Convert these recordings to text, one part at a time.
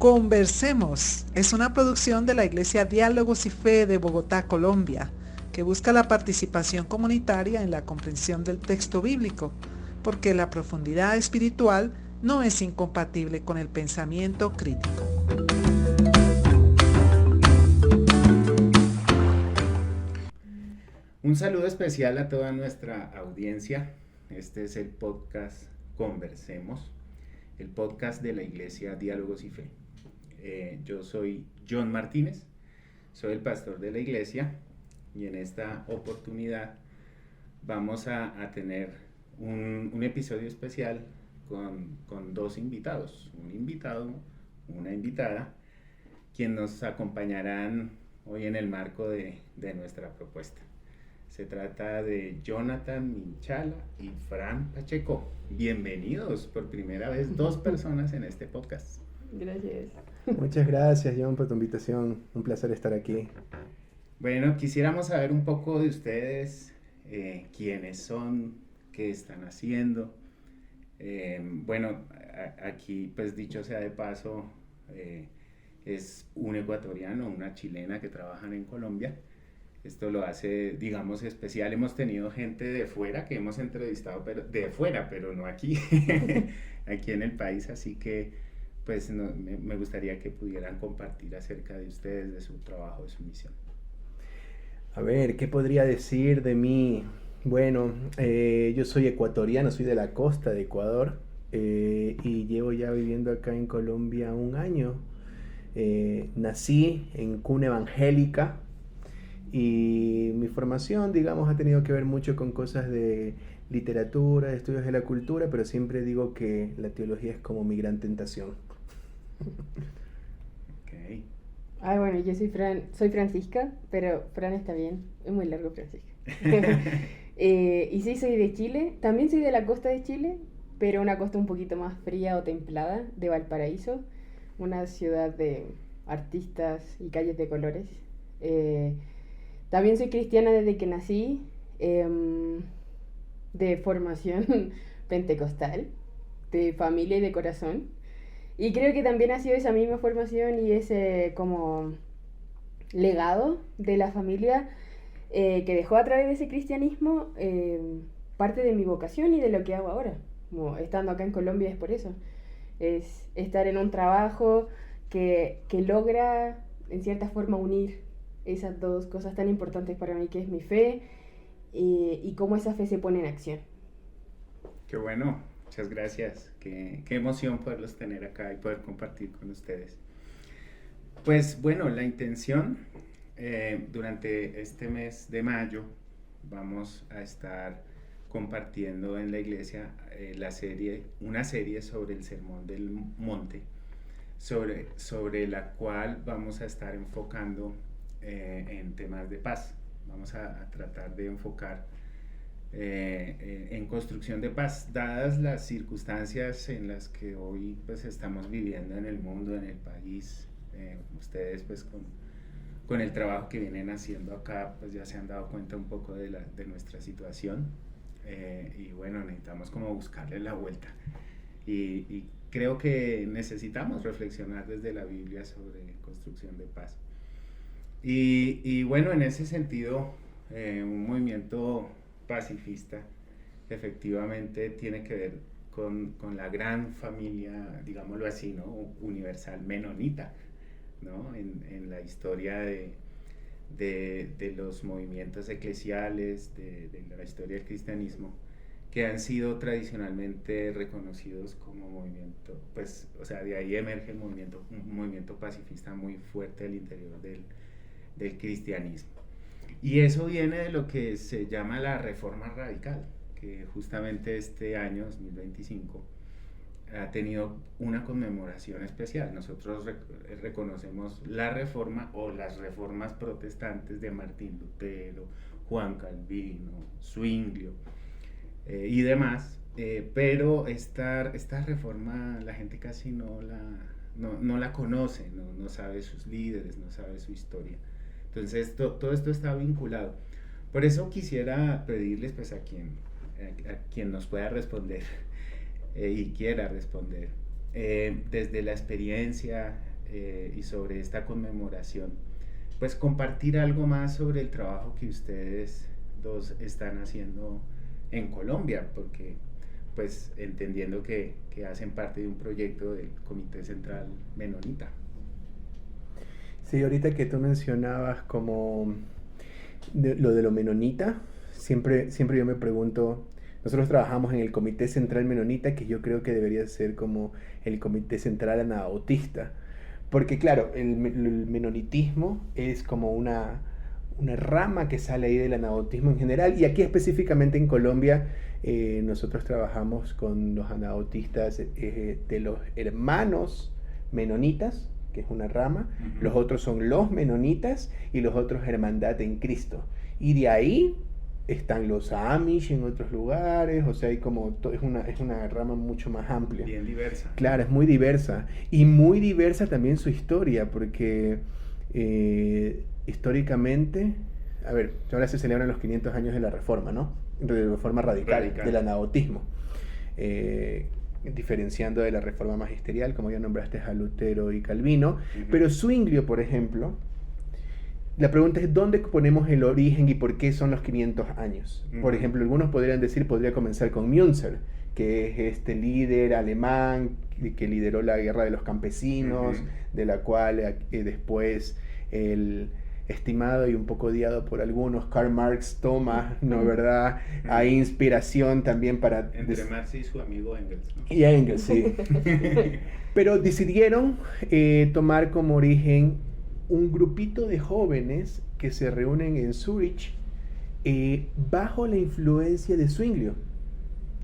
Conversemos es una producción de la Iglesia Diálogos y Fe de Bogotá, Colombia, que busca la participación comunitaria en la comprensión del texto bíblico, porque la profundidad espiritual no es incompatible con el pensamiento crítico. Un saludo especial a toda nuestra audiencia. Este es el podcast Conversemos, el podcast de la Iglesia Diálogos y Fe. Yo soy John Martínez, soy el pastor de la iglesia y en esta oportunidad vamos a tener un episodio especial con dos invitados, un invitado, una invitada, quien nos acompañarán hoy en el marco de nuestra propuesta. Se trata de Jonathan Minchala y Fran Pacheco. Bienvenidos, por primera vez dos personas en este podcast. Gracias. Muchas gracias, John, por tu invitación. Un placer estar aquí. Bueno, quisiéramos saber un poco de ustedes, quiénes son, qué están haciendo. Aquí, pues dicho sea de paso, es un ecuatoriano, una chilena que trabajan en Colombia. Esto lo hace, digamos, especial. Hemos tenido gente de fuera que hemos entrevistado, pero de fuera, pero no aquí, aquí en el país. Así que, pues, me gustaría que pudieran compartir acerca de ustedes, de su trabajo, de su misión. A ver, ¿qué podría decir de mí? Bueno, yo soy ecuatoriano, soy de la costa de Ecuador y llevo ya viviendo acá en Colombia un año. Nací en cuna evangélica. Y mi formación, digamos, ha tenido que ver mucho con cosas de literatura, de estudios de la cultura, pero siempre digo que la teología es como mi gran tentación. Okay. Ay, bueno, yo soy Francisca, pero Fran está bien, es muy largo Francisca. Y sí, soy de Chile, también soy de la costa de Chile, pero una costa un poquito más fría o templada, de Valparaíso, una ciudad de artistas y calles de colores. También soy cristiana desde que nací, de formación pentecostal, de familia y de corazón. Y creo que también ha sido esa misma formación y ese como legado de la familia que dejó a través de ese cristianismo parte de mi vocación y de lo que hago ahora. Como estando acá en Colombia es por eso. Es estar en un trabajo que logra en cierta forma unir esas dos cosas tan importantes para mí, que es mi fe y cómo esa fe se pone en acción. Qué bueno, muchas gracias. Qué emoción poderlos tener acá y poder compartir con ustedes. Pues bueno, la intención durante este mes de mayo vamos a estar compartiendo en la iglesia una serie sobre el Sermón del Monte, sobre la cual vamos a estar enfocando en temas de paz. Vamos a tratar de enfocar en construcción de paz, dadas las circunstancias en las que hoy pues estamos viviendo en el mundo, en el país. Ustedes pues con el trabajo que vienen haciendo acá pues ya se han dado cuenta un poco de nuestra situación y bueno, necesitamos como buscarle la vuelta y creo que necesitamos reflexionar desde la Biblia sobre construcción de paz. Y bueno, en ese sentido, un movimiento pacifista efectivamente tiene que ver con la gran familia, digámoslo así, ¿no? Universal menonita, ¿no? En la historia de los movimientos eclesiales, de la historia del cristianismo, que han sido tradicionalmente reconocidos como movimiento, pues, o sea, de ahí emerge un movimiento pacifista muy fuerte al interior del cristianismo. Y eso viene de lo que se llama la Reforma Radical, que justamente este año, 2025, ha tenido una conmemoración especial. Nosotros reconocemos la Reforma o las reformas protestantes de Martín Lutero, Juan Calvino, Zwinglio y demás, pero esta reforma la gente casi no la conoce, no sabe sus líderes, no sabe su historia. Entonces todo esto está vinculado. Por eso quisiera pedirles pues a quien nos pueda responder y quiera responder desde la experiencia y sobre esta conmemoración, pues compartir algo más sobre el trabajo que ustedes dos están haciendo en Colombia, porque pues entendiendo que hacen parte de un proyecto del Comité Central Menonita. Sí, ahorita que tú mencionabas como lo de lo menonita, siempre yo me pregunto, nosotros trabajamos en el Comité Central Menonita, que yo creo que debería ser como el Comité Central Anabautista, porque claro, el menonitismo es como una rama que sale ahí del anabautismo en general, y aquí específicamente en Colombia nosotros trabajamos con los anabautistas de los hermanos menonitas, que es una rama, los otros son los menonitas y los otros Hermandad en Cristo, y de ahí están los Amish en otros lugares, o sea, hay como es una rama mucho más amplia. Bien diversa. Claro, es muy diversa, y muy diversa también su historia, porque históricamente, a ver, ahora se celebran los 500 años de la Reforma, ¿no? De Reforma radical. Del anabautismo. Diferenciando de la Reforma magisterial, como ya nombraste a Lutero y Calvino, pero Zwinglio, por ejemplo, la pregunta es ¿dónde ponemos el origen y por qué son los 500 años? Por ejemplo, algunos podrían decir, podría comenzar con Münzer, que es este líder alemán que lideró la guerra de los campesinos, de la cual después el estimado y un poco odiado por algunos, Karl Marx toma, ¿no verdad? Hay inspiración también para... Entre Marx y su amigo Engels, ¿no? Y Engels, sí. Pero decidieron tomar como origen un grupito de jóvenes que se reúnen en Zurich bajo la influencia de Zwinglio,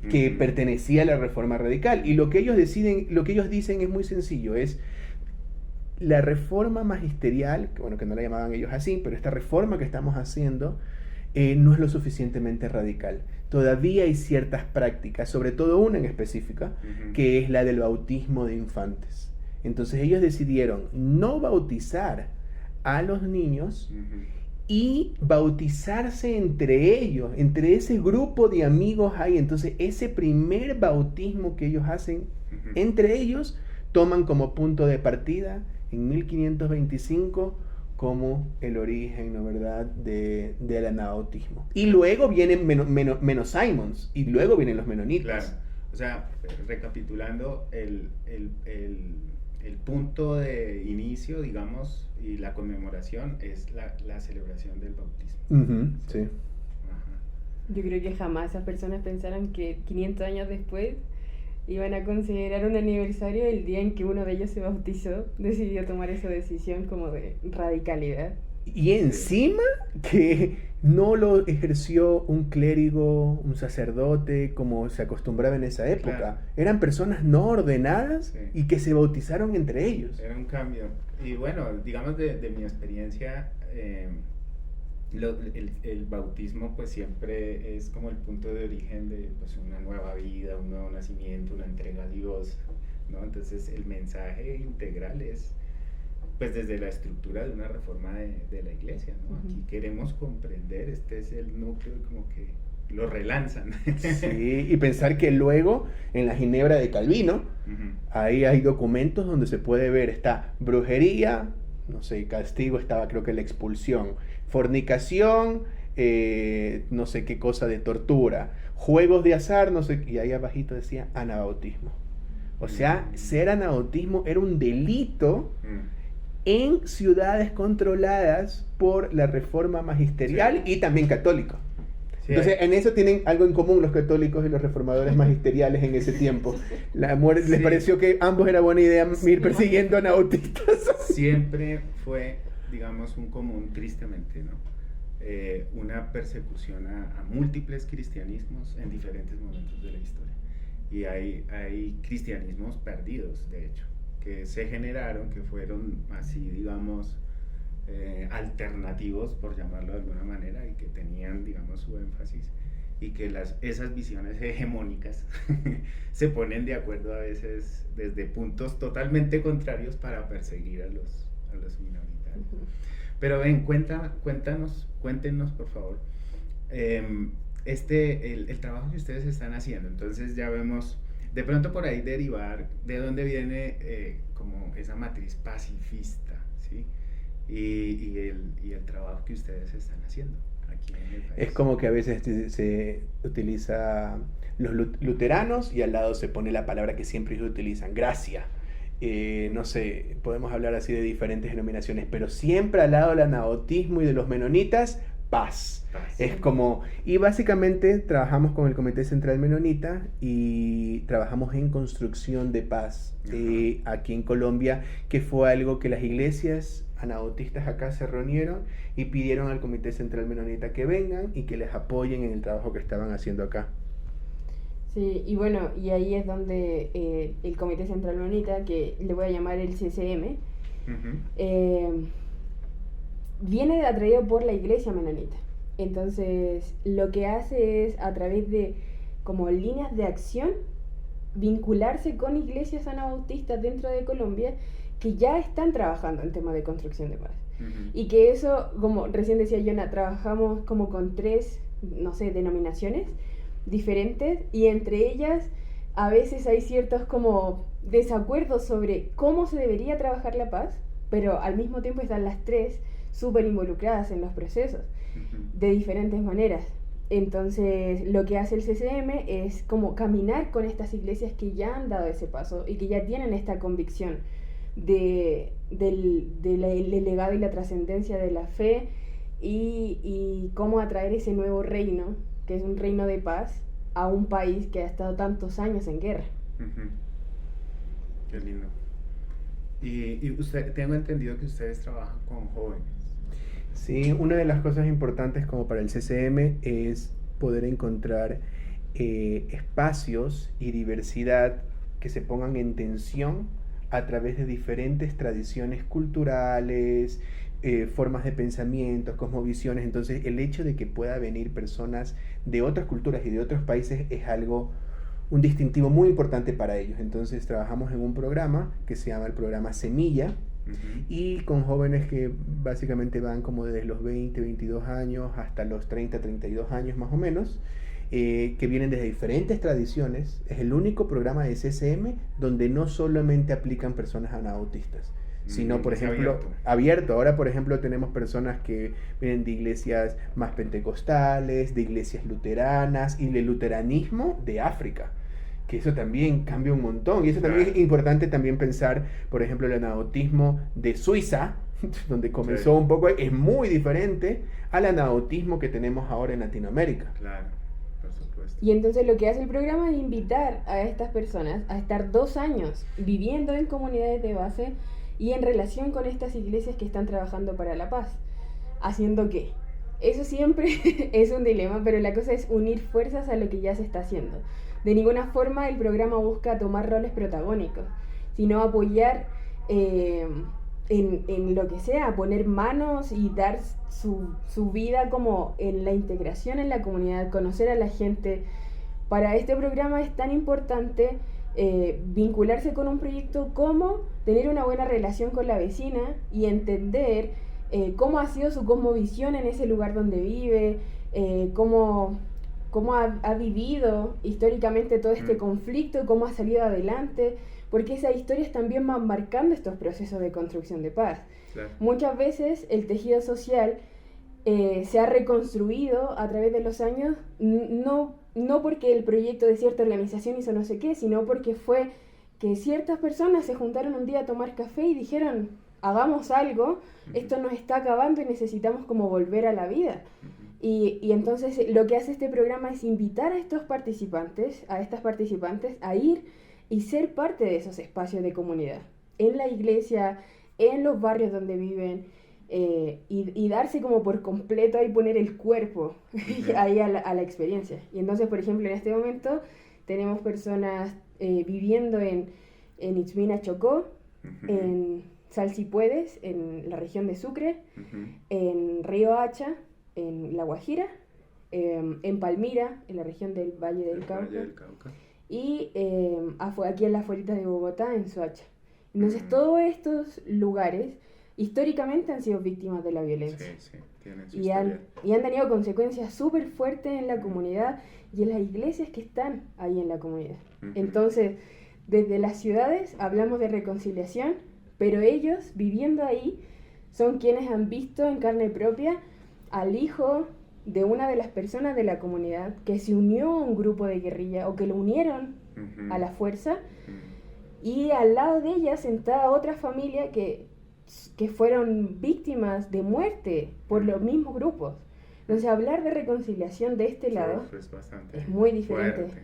que pertenecía a la Reforma Radical. Y lo que ellos dicen es muy sencillo, es la reforma magisterial, que bueno, que no la llamaban ellos así, pero esta reforma que estamos haciendo no es lo suficientemente radical. Todavía hay ciertas prácticas, sobre todo una en específica, que es la del bautismo de infantes. Entonces ellos decidieron no bautizar a los niños y bautizarse entre ellos, entre ese grupo de amigos ahí. Entonces ese primer bautismo que ellos hacen entre ellos, toman como punto de partida en 1525 como el origen, ¿no verdad?, del anabautismo. Y luego vienen menos Simons, y luego vienen los menonitas. Claro, o sea, recapitulando, el punto de inicio, digamos, y la conmemoración es la celebración del bautismo. Sí. Ajá. Yo creo que jamás esas personas pensaron que 500 años después iban a considerar un aniversario el día en que uno de ellos se bautizó, decidió tomar esa decisión como de radicalidad. Y encima que no lo ejerció un clérigo, un sacerdote, como se acostumbraba en esa época. Claro. Eran personas no ordenadas y que se bautizaron entre ellos. Era un cambio. Y bueno, digamos de mi experiencia, el bautismo pues siempre es como el punto de origen de pues, una nueva vida, un nuevo nacimiento, una entrega a Dios, ¿no? Entonces el mensaje integral es pues desde la estructura de una reforma de la iglesia, ¿no? Aquí queremos comprender, este es el núcleo, como que lo relanzan. Sí, y pensar que luego en la Ginebra de Calvino, ahí hay documentos donde se puede ver, está brujería, no sé, castigo estaba creo que la expulsión, fornicación, no sé qué cosa de tortura, juegos de azar, no sé, y ahí abajito decía anabautismo. O sea, ser anabautismo era un delito en ciudades controladas por la reforma magisterial y también católico. Sí, entonces, en eso tienen algo en común los católicos y los reformadores magisteriales en ese tiempo. Les pareció que ambos era buena idea ir persiguiendo anabautistas. Siempre fue, digamos, un común, tristemente, ¿no? Una persecución a múltiples cristianismos en diferentes momentos de la historia. Y hay cristianismos perdidos, de hecho, que se generaron, que fueron así, digamos, alternativos, por llamarlo de alguna manera, y que tenían, digamos, su énfasis, y que esas visiones hegemónicas se ponen de acuerdo a veces desde puntos totalmente contrarios para perseguir a los minoritarios. Pero ven, cuéntenos por favor, el trabajo que ustedes están haciendo. Entonces ya vemos De pronto por ahí derivar de dónde viene como esa matriz pacifista, ¿sí? Y el trabajo que ustedes están haciendo aquí en el país. Es como que a veces se utiliza los luteranos y al lado se pone la palabra que siempre ellos utilizan, gracia. No sé, podemos hablar así de diferentes denominaciones, pero siempre al lado del anabautismo y de los menonitas, paz. Es como, y básicamente trabajamos con el Comité Central Menonita y trabajamos en construcción de paz aquí en Colombia, que fue algo que las iglesias anabautistas acá se reunieron y pidieron al Comité Central Menonita que vengan y que les apoyen en el trabajo que estaban haciendo acá. Sí, y bueno, y ahí es donde el Comité Central Menonita, que le voy a llamar el CCM, viene atraído por la iglesia menonita. Entonces, lo que hace es, a través de como líneas de acción, vincularse con iglesias anabautistas dentro de Colombia que ya están trabajando en temas de construcción de paz. Y que eso, como recién decía Yona, trabajamos como con 3, no sé, denominaciones diferentes, y entre ellas a veces hay ciertos como desacuerdos sobre cómo se debería trabajar la paz, pero al mismo tiempo están las 3 súper involucradas en los procesos de diferentes maneras. Entonces lo que hace el CCM es como caminar con estas iglesias que ya han dado ese paso y que ya tienen esta convicción del legado y la trascendencia de la fe, y cómo atraer ese nuevo reino, que es un reino de paz, a un país que ha estado tantos años en guerra. Qué lindo. Y usted, tengo entendido que ustedes trabajan con jóvenes. Sí, una de las cosas importantes como para el CCM es poder encontrar espacios y diversidad que se pongan en tensión a través de diferentes tradiciones culturales, formas de pensamiento, cosmovisiones. Entonces el hecho de que pueda venir personas de otras culturas y de otros países es un distintivo muy importante para ellos. Entonces trabajamos en un programa que se llama el programa Semilla, y con jóvenes que básicamente van como desde los 20, 22 años hasta los 30, 32 años más o menos, que vienen desde diferentes tradiciones. Es el único programa de CCM donde no solamente aplican personas anabautistas, sino, por ejemplo, abierto. Ahora, por ejemplo, tenemos personas que vienen de iglesias más pentecostales, de iglesias luteranas y del luteranismo de África, que eso también cambia un montón. Y eso también es importante también pensar, por ejemplo, el anabautismo de Suiza, donde comenzó un poco, es muy diferente al anabautismo que tenemos ahora en Latinoamérica. Claro, por supuesto. Y entonces lo que hace el programa es invitar a estas personas a estar 2 años viviendo en comunidades de base y en relación con estas iglesias que están trabajando para la paz. ¿Haciendo qué? Eso siempre es un dilema, pero la cosa es unir fuerzas a lo que ya se está haciendo. De ninguna forma el programa busca tomar roles protagónicos, sino apoyar en lo que sea, poner manos y dar su vida como en la integración en la comunidad, conocer a la gente. Para este programa es tan importante vincularse con un proyecto como tener una buena relación con la vecina y entender cómo ha sido su cosmovisión en ese lugar donde vive, cómo ha vivido históricamente todo este conflicto, cómo ha salido adelante, porque esas historias también van marcando estos procesos de construcción de paz. Claro. Muchas veces el tejido social se ha reconstruido a través de los años, no porque el proyecto de cierta organización hizo no sé qué, sino porque fue que ciertas personas se juntaron un día a tomar café y dijeron, hagamos algo, esto nos está acabando y necesitamos como volver a la vida. Y entonces lo que hace este programa es invitar a estas participantes a ir y ser parte de esos espacios de comunidad, en la iglesia, en los barrios donde viven, y darse como por completo ahí, poner el cuerpo ahí a la experiencia. Y entonces, por ejemplo, en este momento tenemos personas viviendo en Itzmina, Chocó, en Salsipuedes, en la región de Sucre, en Río Hacha, en La Guajira, en Palmira, en la región del Valle del Cauca, y aquí en las afueritas de Bogotá, en Soacha. Entonces todos estos lugares históricamente han sido víctimas de la violencia. Sí. Tienen su y han historia. tenido consecuencias súper fuertes en la comunidad y en las iglesias que están ahí en la comunidad. Ujú. Entonces, desde las ciudades hablamos de reconciliación, pero ellos, viviendo ahí, son quienes han visto en carne propia al hijo de una de las personas de la comunidad que se unió a un grupo de guerrilla o que lo unieron Ujú. a la fuerza, Ujú. y al lado de ella sentada otra familia que fueron víctimas de muerte por los mismos grupos. Entonces, hablar de reconciliación de este lado Uf, es bastante es muy diferente. fuerte.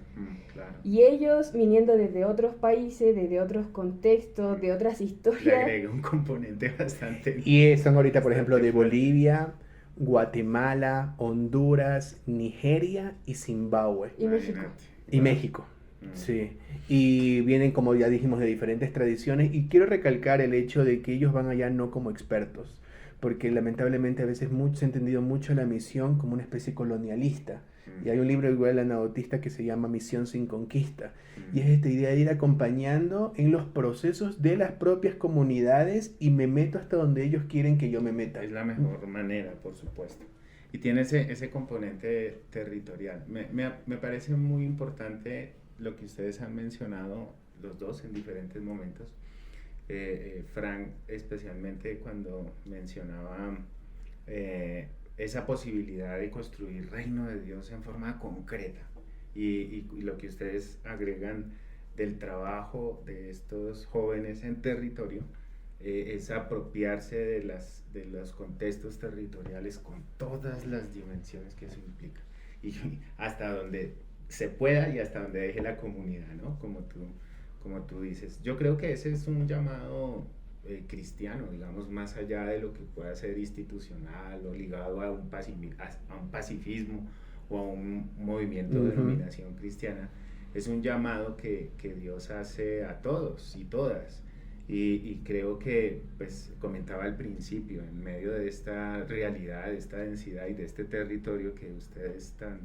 Claro. Y ellos, viniendo desde otros países, desde otros contextos, de otras Le historias, agrega un componente bastante. Y son ahorita, por ejemplo, de bastante fuerte. Bolivia, Guatemala, Honduras, Nigeria y Zimbabue. y México. Imagínate. Y Wow. México, Mm. sí. Y vienen, como ya dijimos, de diferentes tradiciones. Y quiero recalcar el hecho de que ellos van allá no como expertos, porque lamentablemente a veces se ha entendido mucho la misión como una especie colonialista. Y hay un libro igual de anabautista que se llama Misión sin Conquista. Y es esta idea de ir acompañando en los procesos de las propias comunidades y me meto hasta donde ellos quieren que yo me meta. Es la mejor manera, por supuesto. Y tiene ese componente territorial. Me parece muy importante lo que ustedes han mencionado, los dos, en diferentes momentos. Frank, especialmente cuando mencionaba esa posibilidad de construir reino de Dios en forma concreta. Y lo que ustedes agregan del trabajo de estos jóvenes en territorio, es apropiarse de los contextos territoriales con todas las dimensiones que eso implica. Y hasta donde se pueda y hasta donde deje la comunidad, ¿no? Como tú dices. Yo creo que ese es un llamado cristiano, digamos, más allá de lo que pueda ser institucional o ligado a un pacifismo o a un movimiento de denominación cristiana. Es un llamado que Dios hace a todos y todas. Y creo que, pues, comentaba al principio, en medio de esta realidad, de esta densidad y de este territorio que ustedes tan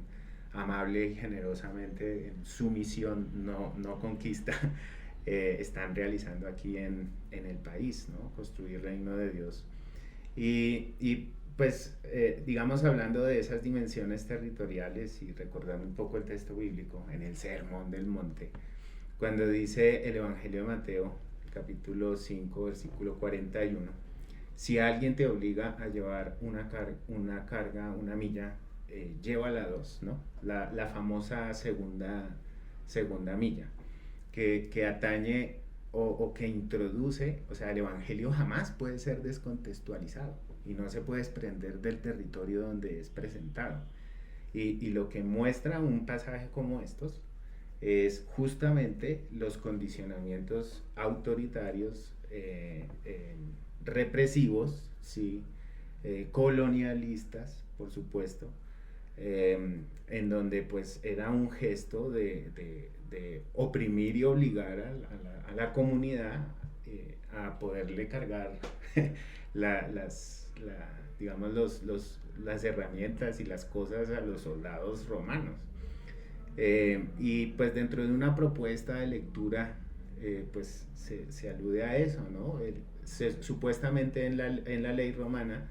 amable y generosamente en su misión no conquista, están realizando aquí en el país, ¿no? Construir reino de Dios. Y pues, digamos, hablando de esas dimensiones territoriales y recordando un poco el texto bíblico en el Sermón del Monte, cuando dice el Evangelio de Mateo, capítulo 5, versículo 41, si alguien te obliga a llevar una carga, una milla, llévala 2, ¿no? La famosa segunda milla, que atañe o que introduce, o sea, el Evangelio jamás puede ser descontextualizado y no se puede desprender del territorio donde es presentado. Y lo que muestra un pasaje como estos es justamente los condicionamientos autoritarios, represivos, ¿sí? Colonialistas, por supuesto, en donde pues era un gesto de oprimir y obligar a la comunidad a poderle cargar digamos las herramientas y las cosas a los soldados romanos. Y pues dentro de una propuesta de lectura, pues se alude a eso, ¿no? Supuestamente en la ley romana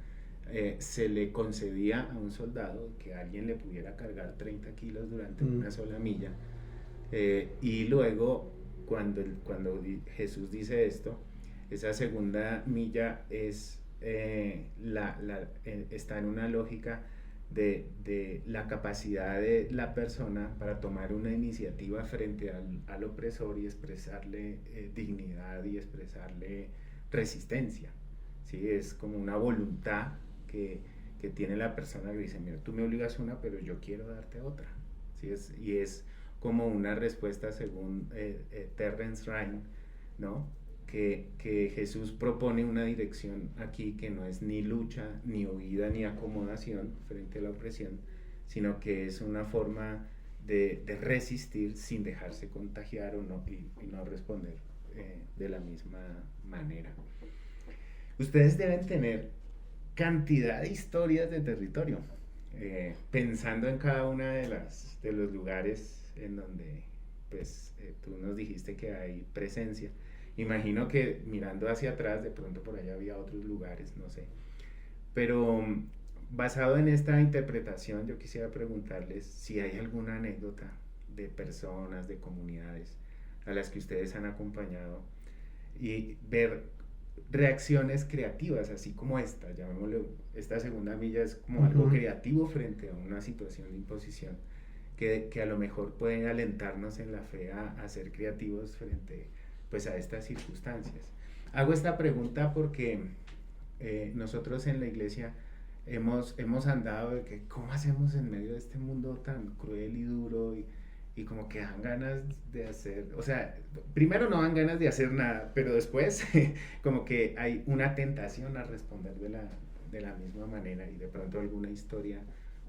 se le concedía a un soldado que alguien le pudiera cargar 30 kilos durante una sola milla, y luego cuando Jesús dice esto, esa segunda milla está en una lógica de la capacidad de la persona para tomar una iniciativa frente al opresor y expresarle dignidad y expresarle resistencia, ¿sí? Es como una voluntad que tiene la persona que dice, mira, tú me obligas una, pero yo quiero darte otra, ¿sí? Y es como una respuesta según Terence Ryan, ¿no? Que Jesús propone una dirección aquí que no es ni lucha, ni huida, ni acomodación frente a la opresión, sino que es una forma de resistir sin dejarse contagiar y no responder de la misma manera. Ustedes deben tener cantidad de historias de territorio, pensando en cada una de los lugares en donde pues, tú nos dijiste que hay presencia. Imagino que mirando hacia atrás, de pronto por allá había otros lugares, no sé. Pero basado en esta interpretación, yo quisiera preguntarles si hay alguna anécdota de personas, de comunidades a las que ustedes han acompañado y ver reacciones creativas, así como esta, llamémosle, esta segunda milla es como algo creativo frente a una situación de imposición, que a lo mejor pueden alentarnos en la fe a ser creativos frente pues a estas circunstancias. Hago esta pregunta porque nosotros en la iglesia hemos andado de que cómo hacemos en medio de este mundo tan cruel y duro y como que dan ganas de hacer, o sea, primero no dan ganas de hacer nada, pero después como que hay una tentación a responder de la misma manera y de pronto alguna historia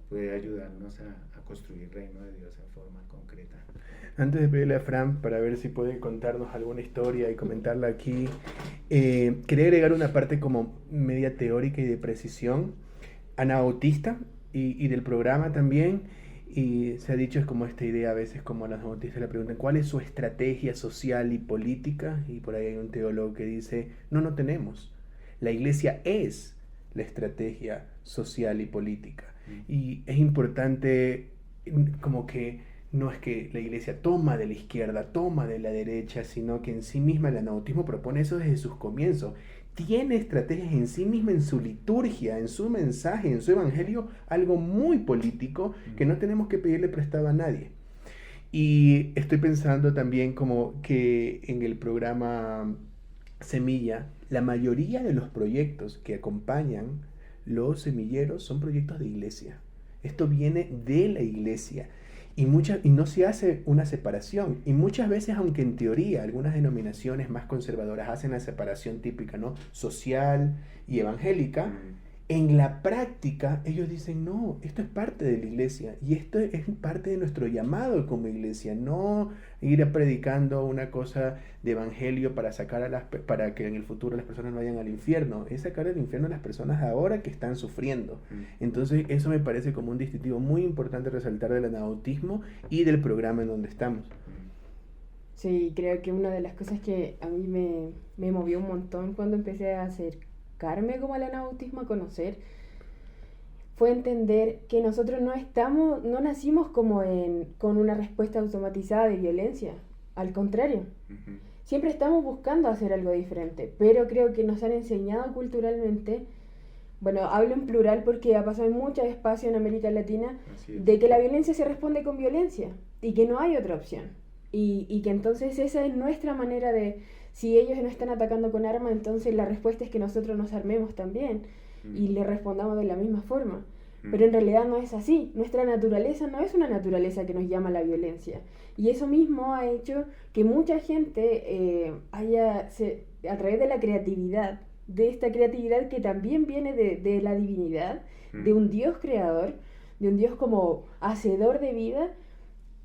puede ayudarnos a construir el reino de Dios en forma concreta. Antes de pedirle a Fran para ver si puede contarnos alguna historia y comentarla aquí, quería agregar una parte como media teórica y de precisión, anabautista y del programa también. Y se ha dicho, es como esta idea a veces, como a los bautistas le preguntan, ¿cuál es su estrategia social y política? Y por ahí hay un teólogo que dice, no tenemos. La iglesia es la estrategia social y política. Y es importante, como que no es que la iglesia toma de la izquierda, toma de la derecha, sino que en sí misma el anabautismo propone eso desde sus comienzos. Tiene estrategias en sí misma, en su liturgia, en su mensaje, en su evangelio, algo muy político que no tenemos que pedirle prestado a nadie. Y estoy pensando también como que en el programa Semilla, la mayoría de los proyectos que acompañan los semilleros son proyectos de iglesia. Esto viene de la iglesia. Y no se hace una separación. Y muchas veces, aunque en teoría algunas denominaciones más conservadoras hacen la separación típica, ¿no?, social y evangélica, en la práctica ellos dicen, no, esto es parte de la iglesia y esto es parte de nuestro llamado como iglesia, no ir predicando una cosa de evangelio para que en el futuro las personas no vayan al infierno, es sacar al infierno a las personas ahora que están sufriendo. Entonces eso me parece como un distintivo muy importante resaltar del anabautismo y del programa en donde estamos. Sí, creo que una de las cosas que a mí me movió un montón cuando empecé a acercarme como al anabautismo, a conocer, fue entender que nosotros no nacimos como con una respuesta automatizada de violencia. Al contrario, siempre estamos buscando hacer algo diferente, pero creo que nos han enseñado culturalmente, bueno, hablo en plural porque ha pasado en mucho espacio en América Latina, de que la violencia se responde con violencia y que no hay otra opción. Y que entonces esa es nuestra manera de, si ellos nos están atacando con armas, entonces la respuesta es que nosotros nos armemos también y le respondamos de la misma forma. Pero en realidad no es así. Nuestra naturaleza no es una naturaleza que nos llama a la violencia. Y eso mismo ha hecho que mucha gente a través de la creatividad, de esta creatividad que también viene de la divinidad, de un Dios creador, de un Dios como hacedor de vida,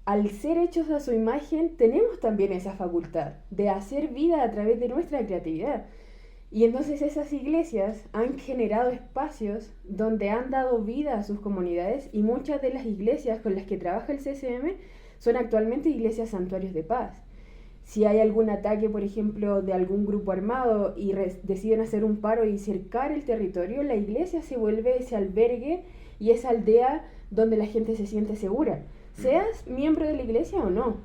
al ser hechos a su imagen, tenemos también esa facultad de hacer vida a través de nuestra creatividad. Y entonces esas iglesias han generado espacios donde han dado vida a sus comunidades, y muchas de las iglesias con las que trabaja el CCM son actualmente iglesias santuarios de paz. Si hay algún ataque, por ejemplo, de algún grupo armado y deciden hacer un paro y cercar el territorio, la iglesia se vuelve ese albergue y esa aldea donde la gente se siente segura, seas miembro de la iglesia o no.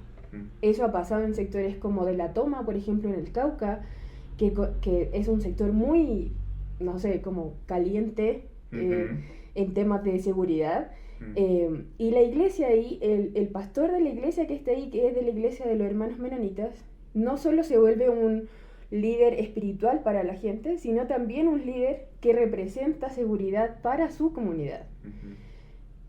Eso ha pasado en sectores como de La Toma, por ejemplo, en el Cauca, que es un sector muy, no sé, como caliente en temas de seguridad. Y la iglesia ahí, el pastor de la iglesia que está ahí, que es de la iglesia de los hermanos menonitas, no solo se vuelve un líder espiritual para la gente, sino también un líder que representa seguridad para su comunidad.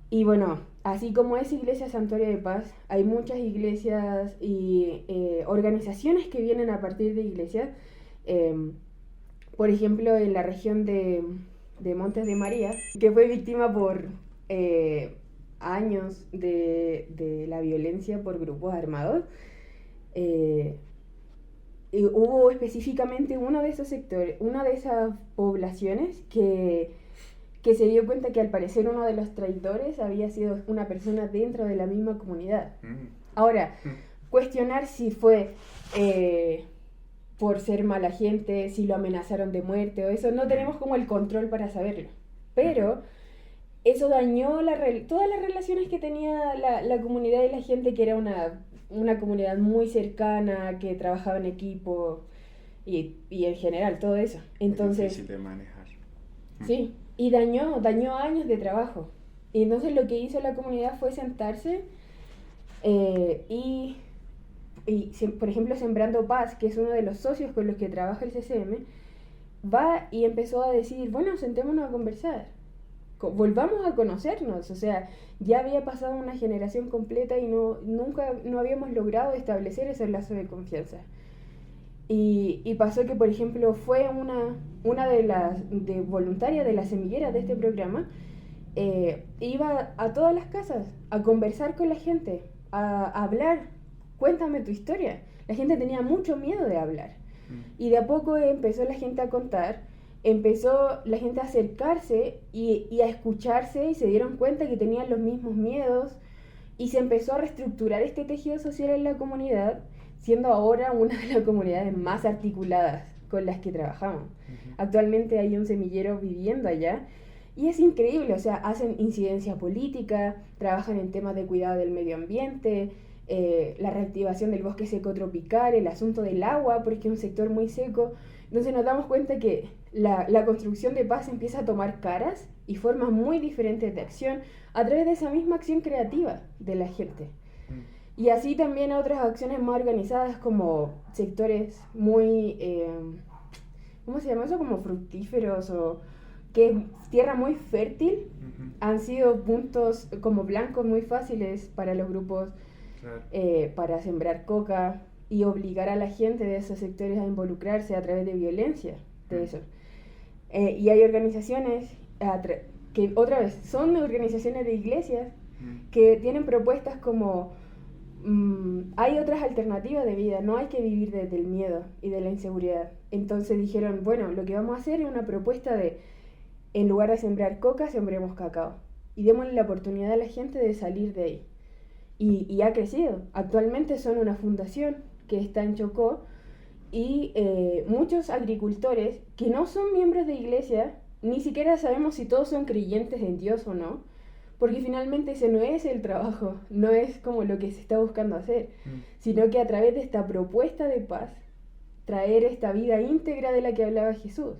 Y bueno, así como es Iglesia Santuario de Paz, hay muchas iglesias y organizaciones que vienen a partir de iglesias. Por ejemplo, en la región de Montes de María, que fue víctima por años de la violencia por grupos armados, y hubo específicamente uno de esos sectores, una de esas poblaciones que se dio cuenta que al parecer uno de los traidores había sido una persona dentro de la misma comunidad. Ahora, cuestionar si fue por ser mala gente, si lo amenazaron de muerte o eso, no tenemos como el control para saberlo. Pero eso dañó todas las relaciones que tenía la comunidad y la gente, que era una comunidad muy cercana, que trabajaba en equipo y en general todo eso. Entonces, es difícil de manejar. sí, y dañó años de trabajo. Y entonces lo que hizo la comunidad fue sentarse por ejemplo, Sembrando Paz, que es uno de los socios con los que trabaja el CCM, va y empezó a decir, bueno, sentémonos a conversar, volvamos a conocernos. O sea, ya había pasado una generación completa y nunca habíamos logrado establecer ese lazo de confianza. Y pasó que, por ejemplo, fue una de voluntaria de la semillera de este programa, iba a todas las casas a conversar con la gente, a hablar, cuéntame tu historia. La gente tenía mucho miedo de hablar. Y de a poco empezó la gente a contar, empezó la gente a acercarse y a escucharse, y se dieron cuenta que tenían los mismos miedos, y se empezó a reestructurar este tejido social en la comunidad, siendo ahora una de las comunidades más articuladas con las que trabajamos. Actualmente hay un semillero viviendo allá, y es increíble. O sea, hacen incidencia política, trabajan en temas de cuidado del medio ambiente, la reactivación del bosque seco tropical, el asunto del agua, porque es un sector muy seco. Entonces nos damos cuenta que la construcción de paz empieza a tomar caras y formas muy diferentes de acción a través de esa misma acción creativa de la gente. Y así también otras acciones más organizadas, como sectores muy, ¿cómo se llama eso? Como fructíferos, o que es tierra muy fértil, han sido puntos como blancos muy fáciles para los grupos. Claro. Para sembrar coca y obligar a la gente de esos sectores a involucrarse a través de violencia, de eso. Y hay organizaciones que, otra vez, son organizaciones de iglesias que tienen propuestas como hay otras alternativas de vida, no hay que vivir desde el miedo y de la inseguridad. Entonces dijeron, bueno, lo que vamos a hacer es una propuesta de, en lugar de sembrar coca, sembremos cacao, y démosle la oportunidad a la gente de salir de ahí. Y ha crecido. Actualmente son una fundación que está en Chocó, y muchos agricultores que no son miembros de iglesia, ni siquiera sabemos si todos son creyentes en Dios o no, porque finalmente ese no es el trabajo, no es como lo que se está buscando hacer, sino que a través de esta propuesta de paz, traer esta vida íntegra de la que hablaba Jesús,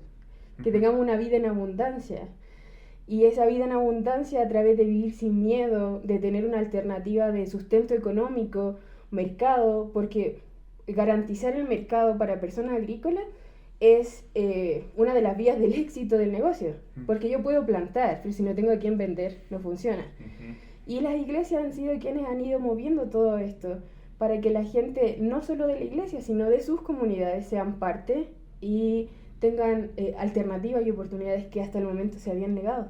que tengamos una vida en abundancia. Y esa vida en abundancia a través de vivir sin miedo, de tener una alternativa de sustento económico, mercado, porque garantizar el mercado para personas agrícolas es una de las vías del éxito del negocio. Porque yo puedo plantar, pero si no tengo a quién vender, no funciona. Y las iglesias han sido quienes han ido moviendo todo esto para que la gente, no solo de la iglesia, sino de sus comunidades, sean parte y tengan alternativas y oportunidades que hasta el momento se habían negado.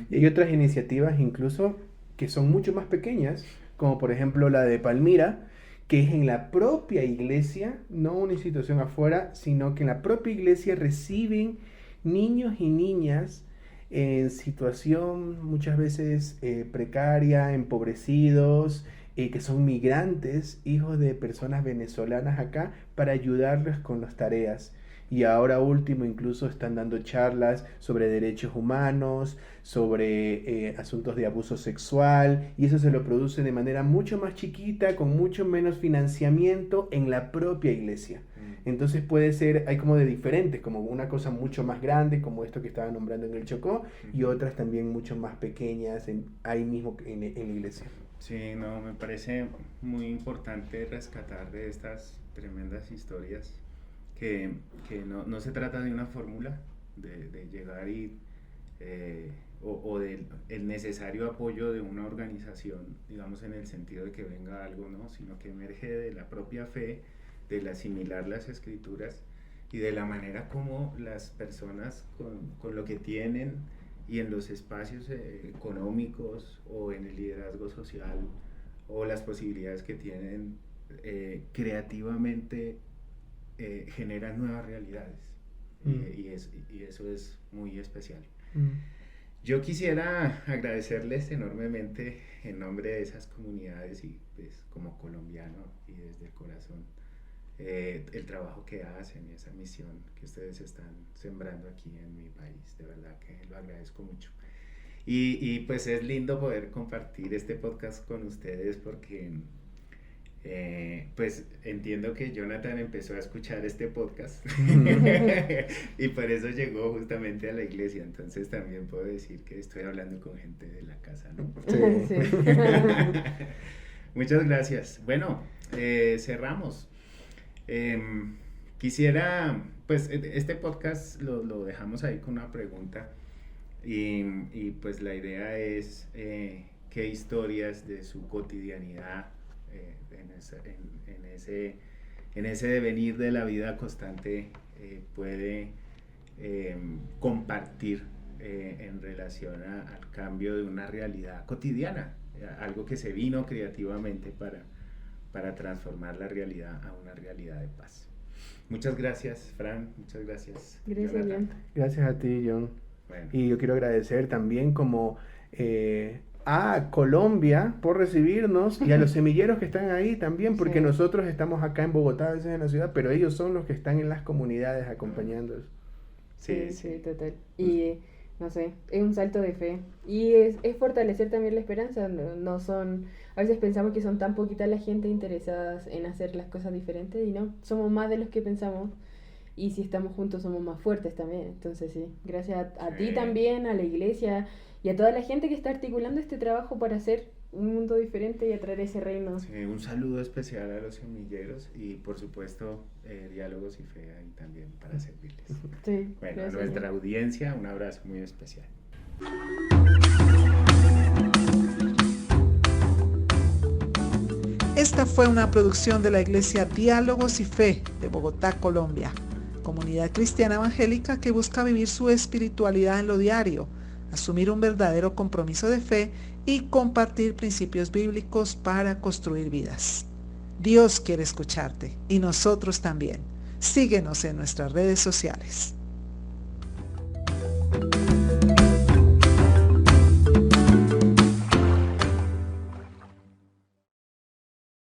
Y hay otras iniciativas incluso que son mucho más pequeñas, como por ejemplo la de Palmira, que es en la propia iglesia, no una institución afuera, sino que en la propia iglesia reciben niños y niñas en situación muchas veces precaria, empobrecidos, que son migrantes, hijos de personas venezolanas acá, para ayudarles con las tareas. Y ahora último incluso están dando charlas sobre derechos humanos, sobre asuntos de abuso sexual, y eso se lo produce de manera mucho más chiquita, con mucho menos financiamiento en la propia iglesia. Entonces puede ser, hay como de diferentes, como una cosa mucho más grande, como esto que estaba nombrando en el Chocó, y otras también mucho más pequeñas, ahí mismo en la iglesia. Sí, no, me parece muy importante rescatar de estas tremendas historias que no se trata de una fórmula de llegar o del el necesario apoyo de una organización, digamos en el sentido de que venga algo, ¿no? Sino que emerge de la propia fe, del asimilar las escrituras y de la manera como las personas con lo que tienen y en los espacios económicos o en el liderazgo social o las posibilidades que tienen creativamente generan nuevas realidades y eso es muy especial. Yo quisiera agradecerles enormemente en nombre de esas comunidades y pues como colombiano y desde el corazón el trabajo que hacen y esa misión que ustedes están sembrando aquí en mi país, de verdad que lo agradezco mucho. Y pues es lindo poder compartir este podcast con ustedes porque pues entiendo que Jonathan empezó a escuchar este podcast y por eso llegó justamente a la iglesia, entonces también puedo decir que estoy hablando con gente de la casa, ¿no? Sí. Muchas gracias. Bueno, cerramos. Quisiera, pues este podcast lo dejamos ahí con una pregunta y pues la idea es qué historias de su cotidianidad en ese devenir de la vida constante puede compartir en relación al cambio de una realidad cotidiana, algo que se vino creativamente para transformar la realidad a una realidad de paz. Muchas gracias, Fran, muchas gracias. Gracias, Jonathan. John. Gracias a ti, John. Bueno. Y yo quiero agradecer también como a Colombia por recibirnos y a los semilleros que están ahí también, porque Sí. nosotros estamos acá en Bogotá, a veces en la ciudad, pero ellos son los que están en las comunidades acompañándolos. Sí, total. Y no sé, es un salto de fe. Y es fortalecer también la esperanza. No son, a veces pensamos que son tan poquitas la gente interesadas en hacer las cosas diferentes y no, somos más de los que pensamos. Y si estamos juntos somos más fuertes también. Entonces sí, gracias a ti también, a la iglesia y a toda la gente que está articulando este trabajo para hacer un mundo diferente y atraer ese reino. Sí, un saludo especial a los semilleros y por supuesto Diálogos y Fe ahí también para servirles. Sí, Bueno, a gracias, nuestra John. audiencia un abrazo muy especial. Esta fue una producción de la Iglesia Diálogos y Fe de Bogotá, Colombia, comunidad cristiana evangélica que busca vivir su espiritualidad en lo diario, asumir un verdadero compromiso de fe y compartir principios bíblicos para construir vidas. Dios quiere escucharte y nosotros también. Síguenos en nuestras redes sociales.